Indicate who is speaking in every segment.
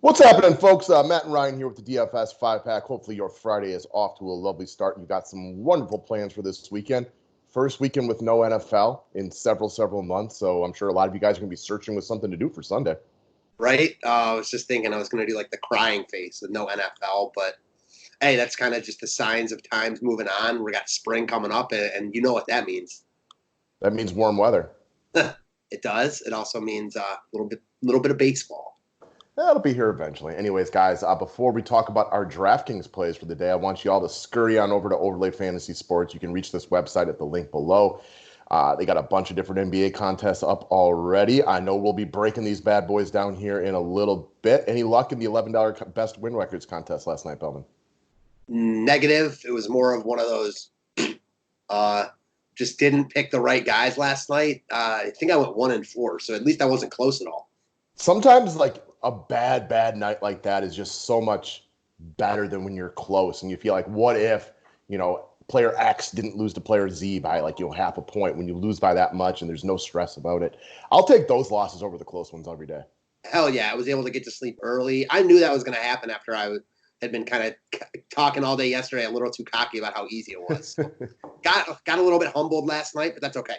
Speaker 1: What's happening, folks? Matt and Ryan here with the DFS 5-pack. Hopefully your Friday is off to a lovely start. You've got some wonderful plans for this weekend. First weekend with no NFL in several months, so I'm sure a lot of you guys are going to be searching with something to do for Sunday.
Speaker 2: Right? I was just thinking I was going to do like the crying face with no NFL, but hey, that's kind of just the signs of times moving on. We got spring coming up, and you know what that means.
Speaker 1: That means warm weather.
Speaker 2: It does. It also means a little bit of baseball.
Speaker 1: That'll be here eventually. Anyways, guys, before we talk about our DraftKings plays for the day, I want you all to scurry on over to Overlay Fantasy Sports. You can reach this website at the link below. They got a bunch of different NBA contests up already. I know we'll be breaking these bad boys down here in a little bit. Any luck in the $11 best win records contest last night, Belvin?
Speaker 2: Negative. It was more of one of those. Just didn't pick the right guys last night. I think I went 1-4, so at least I wasn't close at all.
Speaker 1: Sometimes, like, a bad night like that is just so much better than when you're close and you feel like, what if, player X didn't lose to player Z by half a point when you lose by that much and there's no stress about it. I'll take those losses over the close ones every day.
Speaker 2: Hell yeah, I was able to get to sleep early. I knew that was going to happen after I had been kind of talking all day yesterday, a little too cocky about how easy it was. So got a little bit humbled last night, but that's okay.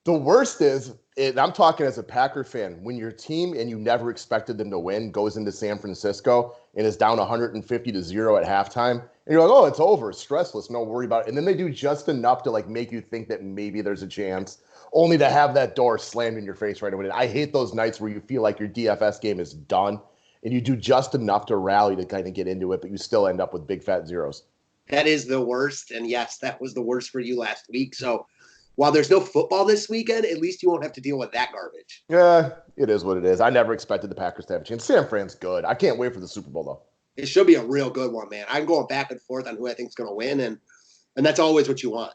Speaker 1: The worst is, and I'm talking as a Packer fan, when your team, and you never expected them to win, goes into San Francisco and is down 150-0 at halftime, and you're like, oh, it's over, stressless, no worry about it. And then they do just enough to make you think that maybe there's a chance, only to have that door slammed in your face right away. And I hate those nights where you feel like your DFS game is done, and you do just enough to rally to kind of get into it, but you still end up with big fat zeros.
Speaker 2: That is the worst. And yes, that was the worst for you last week. So while there's no football this weekend, at least you won't have to deal with that garbage.
Speaker 1: Yeah, it is what it is. I never expected the Packers to have a chance. San Fran's good. I can't wait for the Super Bowl, though.
Speaker 2: It should be a real good one, man. I'm going back and forth on who I think is going to win, and that's always what you want.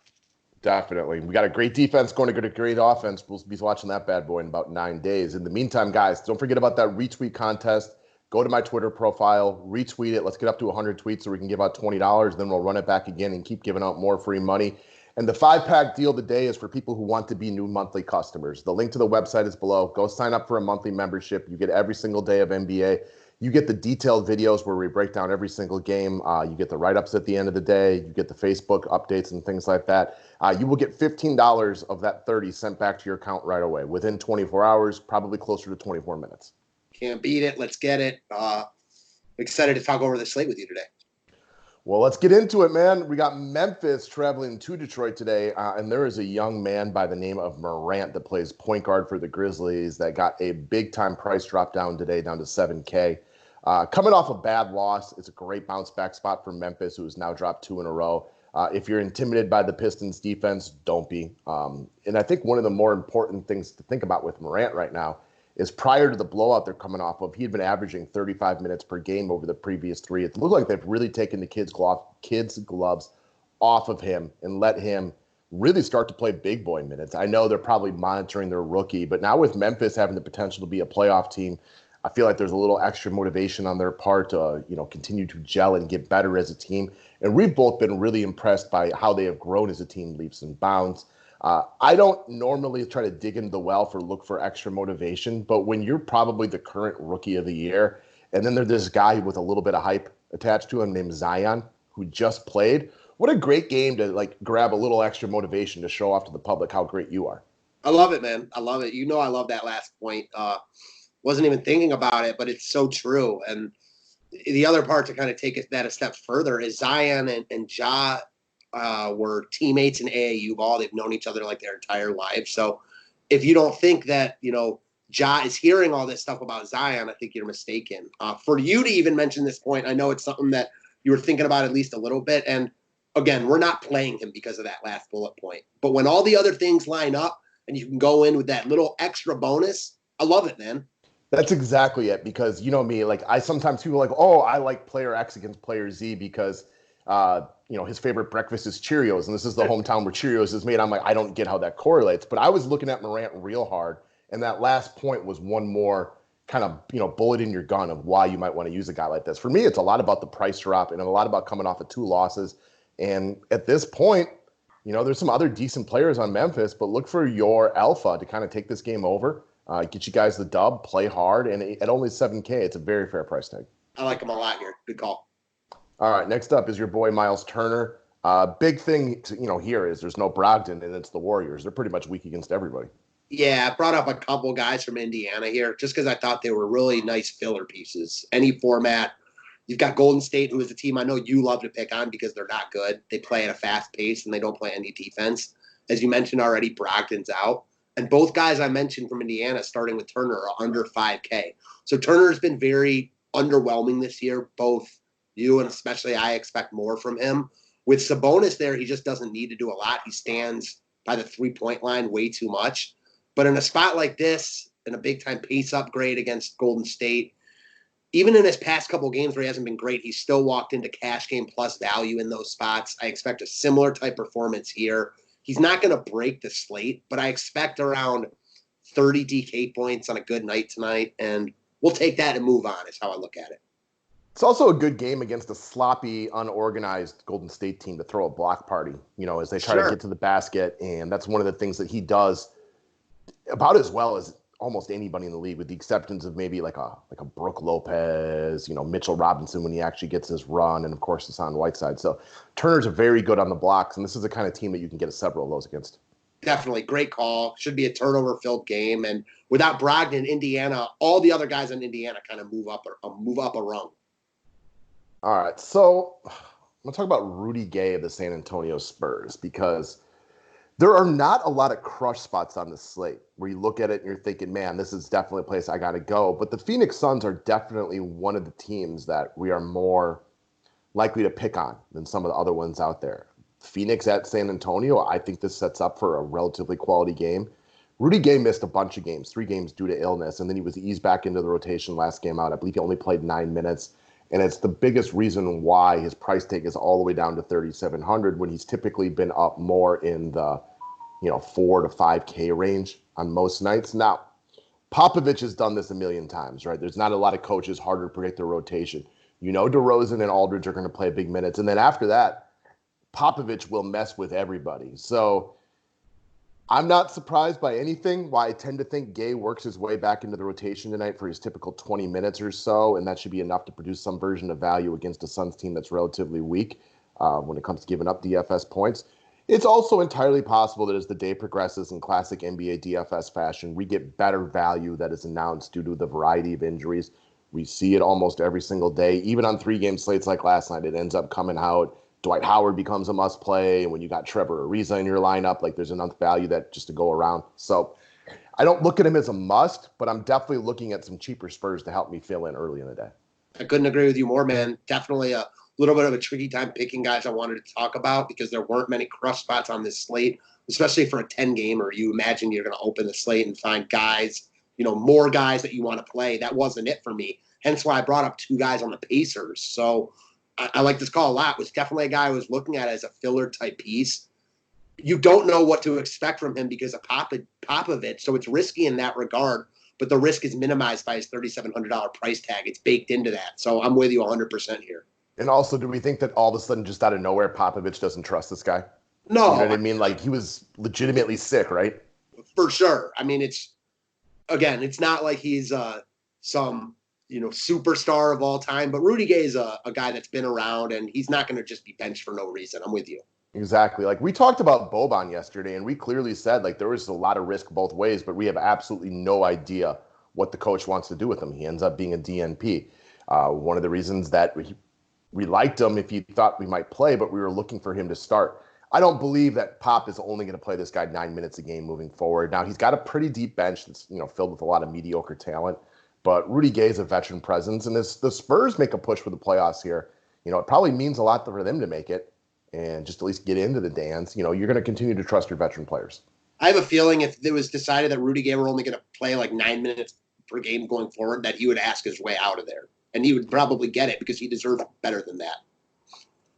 Speaker 1: Definitely. We got a great defense going to get a great offense. We'll be watching that bad boy in about 9 days. In the meantime, guys, don't forget about that retweet contest. Go to my Twitter profile, retweet it. Let's get up to 100 tweets so we can give out $20. Then we'll run it back again and keep giving out more free money. And the 5-pack deal today is for people who want to be new monthly customers. The link to the website is below. Go sign up for a monthly membership. You get every single day of NBA. You get the detailed videos where we break down every single game. You get the write-ups at the end of the day. You get the Facebook updates and things like that. You will get $15 of that 30 sent back to your account right away within 24 hours, probably closer to 24 minutes.
Speaker 2: Can't beat it. Let's get it. Excited to talk over the slate with you today.
Speaker 1: Well, let's get into it, man. We got Memphis traveling to Detroit today, and there is a young man by the name of Morant that plays point guard for the Grizzlies that got a big-time price drop down today, down to $7K. Coming off a bad loss, it's a great bounce-back spot for Memphis, who has now dropped 2 in a row. If you're intimidated by the Pistons' defense, don't be. And I think one of the more important things to think about with Morant right now is prior to the blowout they're coming off of, he had been averaging 35 minutes per game over the previous 3. It looked like they've really taken the kids' gloves off of him and let him really start to play big boy minutes. I know they're probably monitoring their rookie, but now with Memphis having the potential to be a playoff team, I feel like there's a little extra motivation on their part to, continue to gel and get better as a team. And we've both been really impressed by how they have grown as a team, leaps and bounds. I don't normally try to dig into the well for look for extra motivation, but when you're probably the current rookie of the year, and then there's this guy with a little bit of hype attached to him named Zion, who just played, what a great game to grab a little extra motivation to show off to the public how great you are.
Speaker 2: I love it, man. I love it. I love that last point. Wasn't even thinking about it, but it's so true. And the other part to kind of take that a step further is Zion and Ja were teammates in AAU ball. They've known each other their entire lives. So if you don't think that, Ja is hearing all this stuff about Zion, I think you're mistaken. For you to even mention this point, I know it's something that you were thinking about at least a little bit. And again, we're not playing him because of that last bullet point. But when all the other things line up and you can go in with that little extra bonus, I love it, man.
Speaker 1: That's exactly it, because you know me, I sometimes people oh, I like player X against player Z because his favorite breakfast is Cheerios, and this is the hometown where Cheerios is made. I'm like, I don't get how that correlates. But I was looking at Morant real hard, and that last point was one more kind of, bullet in your gun of why you might want to use a guy like this. For me, it's a lot about the price drop and a lot about coming off of 2 losses. And at this point, there's some other decent players on Memphis, but look for your alpha to kind of take this game over. Get you guys the dub, play hard, and at only 7K, it's a very fair price tag.
Speaker 2: I like him a lot here. Good call.
Speaker 1: All right, next up is your boy Myles Turner. Big thing here is there's no Brogdon, and it's the Warriors. They're pretty much weak against everybody.
Speaker 2: Yeah, I brought up a couple guys from Indiana here just because I thought they were really nice filler pieces. Any format. You've got Golden State, who is a team I know you love to pick on because they're not good. They play at a fast pace, and they don't play any defense. As you mentioned already, Brogdon's out. And both guys I mentioned from Indiana, starting with Turner, are under 5K. So Turner's been very underwhelming this year. Both you and especially I expect more from him. With Sabonis there, he just doesn't need to do a lot. He stands by the three-point line way too much. But in a spot like this, in a big-time pace upgrade against Golden State, even in his past couple games where he hasn't been great, he's still walked into cash game plus value in those spots. I expect a similar type performance here. He's not going to break the slate, but I expect around 30 DK points on a good night tonight, and we'll take that and move on is how I look at it.
Speaker 1: It's also a good game against a sloppy, unorganized Golden State team to throw a block party, as they try to get to the basket, and that's one of the things that he does about as well as almost anybody in the league, with the exceptions of maybe like a Brook Lopez, Mitchell Robinson when he actually gets his run, and of course Hassan Whiteside. So Turner's very good on the blocks, and this is the kind of team that you can get several of those against.
Speaker 2: Definitely. Great call. Should be a turnover-filled game. And without Brogdon, Indiana, all the other guys in Indiana kind of move up a rung.
Speaker 1: All right, so I'm going to talk about Rudy Gay of the San Antonio Spurs, because there are not a lot of crush spots on the slate where you look at it and you're thinking, man, this is definitely a place I got to go. But the Phoenix Suns are definitely one of the teams that we are more likely to pick on than some of the other ones out there. Phoenix at San Antonio, I think this sets up for a relatively quality game. Rudy Gay missed a bunch of games, 3 games due to illness, and then he was eased back into the rotation last game out. I believe he only played 9 minutes. And it's the biggest reason why his price tag is all the way down to 3,700 when he's typically been up more in the 4 to 5K range on most nights. Now, Popovich has done this a million times, right? There's not a lot of coaches harder to predict their rotation. DeRozan and Aldridge are going to play big minutes. And then after that, Popovich will mess with everybody. So I'm not surprised by anything. Why I tend to think Gay works his way back into the rotation tonight for his typical 20 minutes or so, and that should be enough to produce some version of value against a Suns team that's relatively weak when it comes to giving up DFS points. It's also entirely possible that as the day progresses in classic NBA DFS fashion, we get better value that is announced due to the variety of injuries. We see it almost every single day. Even on 3-game slates like last night, it ends up coming out. Dwight Howard becomes a must-play, and when you got Trevor Ariza in your lineup, there's enough value that just to go around. So I don't look at him as a must, but I'm definitely looking at some cheaper Spurs to help me fill in early in the day.
Speaker 2: I couldn't agree with you more, man. Definitely a little bit of a tricky time picking guys I wanted to talk about because there weren't many crush spots on this slate, especially for a 10-gamer. You imagine you're going to open the slate and find guys, more guys that you want to play. That wasn't it for me. Hence why I brought up 2 guys on the Pacers. So I like this call a lot. It was definitely a guy I was looking at as a filler type piece. You don't know what to expect from him because of Popovich, so it's risky in that regard, but the risk is minimized by his $3,700 price tag. It's baked into that. So I'm with you 100% here.
Speaker 1: And also, do we think that all of a sudden, just out of nowhere, Popovich doesn't trust this guy?
Speaker 2: No.
Speaker 1: You know what I mean? He was legitimately sick, right?
Speaker 2: For sure. I mean, it's not like he's some superstar of all time, but Rudy Gay is a guy that's been around, and he's not going to just be benched for no reason. I'm with you.
Speaker 1: Exactly. We talked about Boban yesterday, and we clearly said there was a lot of risk both ways, but we have absolutely no idea what the coach wants to do with him. He ends up being a DNP. One of the reasons that we liked him if he thought we might play, but we were looking for him to start. I don't believe that Pop is only going to play this guy 9 minutes a game moving forward. Now, he's got a pretty deep bench that's filled with a lot of mediocre talent. But Rudy Gay is a veteran presence, and if the Spurs make a push for the playoffs here, it probably means a lot for them to make it and just at least get into the dance. You're going to continue to trust your veteran players.
Speaker 2: I have a feeling if it was decided that Rudy Gay were only going to play 9 minutes per game going forward, that he would ask his way out of there. And he would probably get it because he deserved better than that.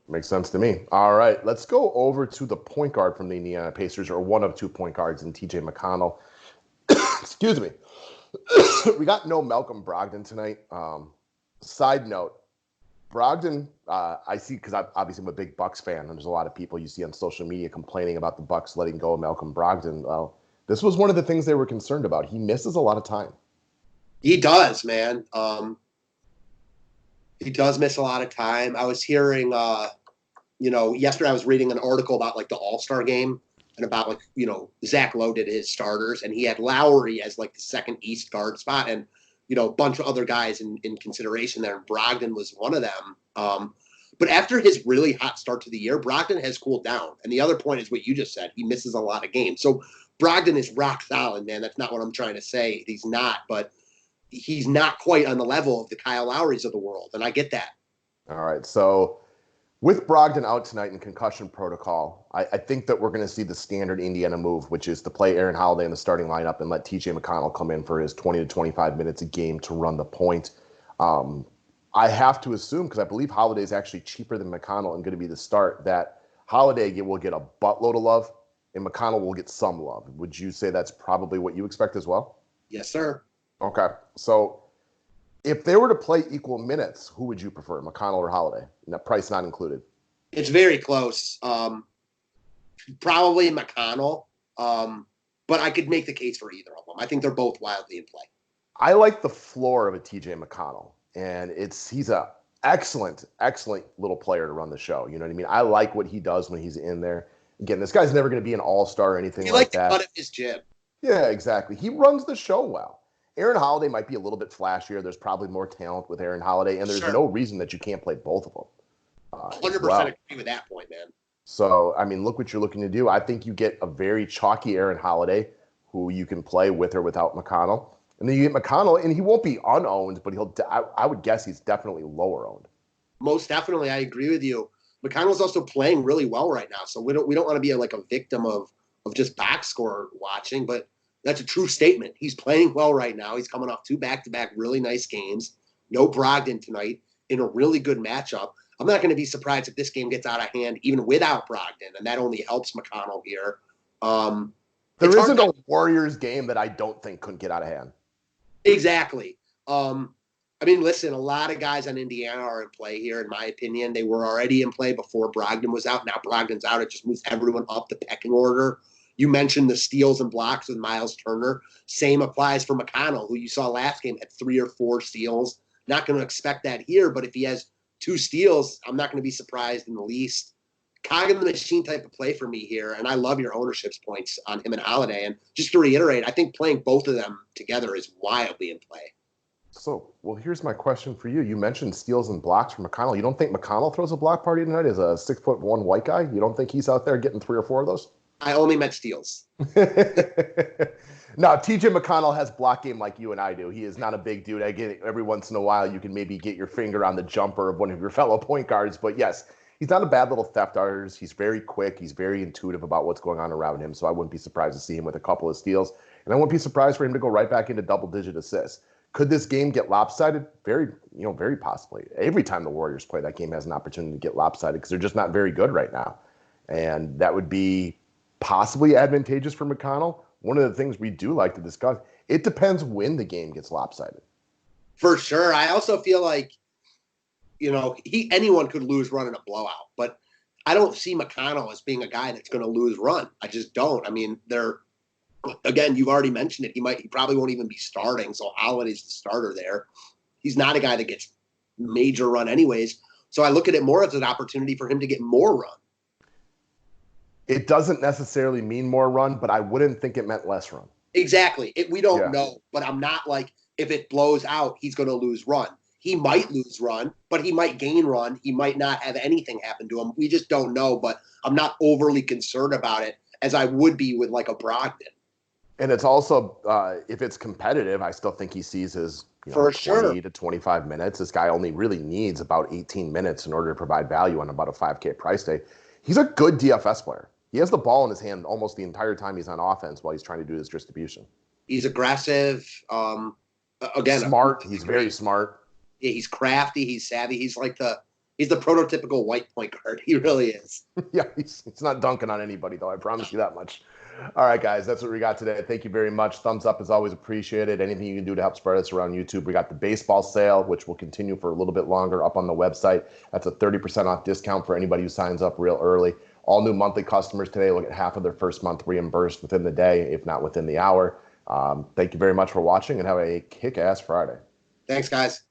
Speaker 1: Makes sense to me. All right, let's go over to the point guard from the Indiana Pacers, or one of 2 point guards in TJ McConnell. Excuse me. We got no Malcolm Brogdon tonight. Side note, Brogdon, I see, because obviously I'm a big Bucks fan, and there's a lot of people you see on social media complaining about the Bucks letting go of Malcolm Brogdon. Well, This was one of the things they were concerned about. He misses a lot of time.
Speaker 2: He does, man. He does miss a lot of time. I was hearing, yesterday I was reading an article about like the All-Star game and about like, Zach Lowe did his starters and he had Lowry as like the second East guard spot and, a bunch of other guys in consideration there. And Brogdon was one of them. But after his really hot start to the year, Brogdon has cooled down. And the other point is what you just said. He misses a lot of games. So Brogdon is rock solid, man. That's not what I'm trying to say. He's not, but he's not quite on the level of the Kyle Lowrys of the world. And I get that.
Speaker 1: All right. So with Brogdon out tonight in concussion protocol, I think that we're going to see the standard Indiana move, which is to play Aaron Holiday in the starting lineup and let TJ McConnell come in for his 20 to 25 minutes a game to run the point. I have to assume, because I believe Holiday is actually cheaper than McConnell and going to be the start, that Holiday will get a buttload of love and McConnell will get some love. Would you say that's probably what you expect as well?
Speaker 2: Yes, sir.
Speaker 1: Okay. So if they were to play equal minutes, who would you prefer, McConnell or Holiday? And that price not included.
Speaker 2: It's very close. Probably McConnell, but I could make the case for either of them. I think they're both wildly in play.
Speaker 1: I like the floor of a TJ McConnell, and he's a excellent little player to run the show. You know what I mean? I like what he does when he's in there. Again, this guy's never going to be an all-star or anything like that.
Speaker 2: He likes to cut his jib.
Speaker 1: Yeah, exactly. He runs the show well. Aaron Holiday might be a little bit flashier. There's probably more talent with Aaron Holiday, and there's no reason that you can't play both of them.
Speaker 2: 100% agree with that point, man.
Speaker 1: So, I mean, look what you're looking to do. I think you get a very chalky Aaron Holiday, who you can play with or without McConnell. And then you get McConnell, and he won't be unowned, but I would guess he's definitely lower owned.
Speaker 2: Most definitely, I agree with you. McConnell's also playing really well right now, so we don't want to be like a victim of just box score watching, but that's a true statement. He's playing well right now. He's coming off 2 back-to-back really nice games. No Brogdon tonight in a really good matchup. I'm not going to be surprised if this game gets out of hand even without Brogdon, and that only helps McConnell here.
Speaker 1: There isn't a Warriors game that I don't think couldn't get out of hand.
Speaker 2: Exactly. I mean, listen, a lot of guys on Indiana are in play here, in my opinion. They were already in play before Brogdon was out. Now Brogdon's out. It just moves everyone up the pecking order. You mentioned the steals and blocks with Myles Turner. Same applies for McConnell, who you saw last game had 3 or 4 steals. Not going to expect that here, but if he has 2 steals, I'm not going to be surprised in the least. Cog in the machine type of play for me here, and I love your ownership's points on him and Holiday. And just to reiterate, I think playing both of them together is wildly in play.
Speaker 1: So, well, here's my question for you. You mentioned steals and blocks for McConnell. You don't think McConnell throws a block party tonight as a 6'1" white guy? You don't think he's out there getting 3 or 4 of those?
Speaker 2: I only meant steals.
Speaker 1: No, TJ McConnell has block game like you and I do. He is not a big dude. I get it. Every once in a while, you can maybe get your finger on the jumper of one of your fellow point guards. But yes, he's not a bad little theft artist. He's very quick. He's very intuitive about what's going on around him. So I wouldn't be surprised to see him with a couple of steals. And I wouldn't be surprised for him to go right back into double-digit assists. Could this game get lopsided? Very possibly. Every time the Warriors play, that game has an opportunity to get lopsided because they're just not very good right now. And that would be possibly advantageous for McConnell. One of the things we do like to discuss, it depends when the game gets lopsided.
Speaker 2: For sure. I also feel like, anyone could lose run in a blowout, but I don't see McConnell as being a guy that's going to lose run. I just don't. I mean, again, you've already mentioned it. He probably won't even be starting. So Holiday's the starter there. He's not a guy that gets major run anyways. So I look at it more as an opportunity for him to get more run.
Speaker 1: It doesn't necessarily mean more run, but I wouldn't think it meant less run.
Speaker 2: Exactly. We don't know, but I'm not like, if it blows out, he's going to lose run. He might lose run, but he might gain run. He might not have anything happen to him. We just don't know, but I'm not overly concerned about it as I would be with like a Brogdon.
Speaker 1: And it's also, if it's competitive, I still think he sees his 20 to 25 minutes. This guy only really needs about 18 minutes in order to provide value on about a 5K price tag. He's a good DFS player. He has the ball in his hand almost the entire time he's on offense while he's trying to do his distribution. He's
Speaker 2: aggressive.
Speaker 1: Smart. He's very smart.
Speaker 2: Yeah, he's crafty. He's savvy. He's the prototypical white point guard. He really is.
Speaker 1: Yeah, he's not dunking on anybody, though. I promise you that much. All right, guys, that's what we got today. Thank you very much. Thumbs up is always appreciated. Anything you can do to help spread us around YouTube. We got the baseball sale, which will continue for a little bit longer up on the website. That's a 30% off discount for anybody who signs up real early. All new monthly customers today will get half of their first month reimbursed within the day, if not within the hour. Thank you very much for watching, and have a kick-ass Friday.
Speaker 2: Thanks, guys.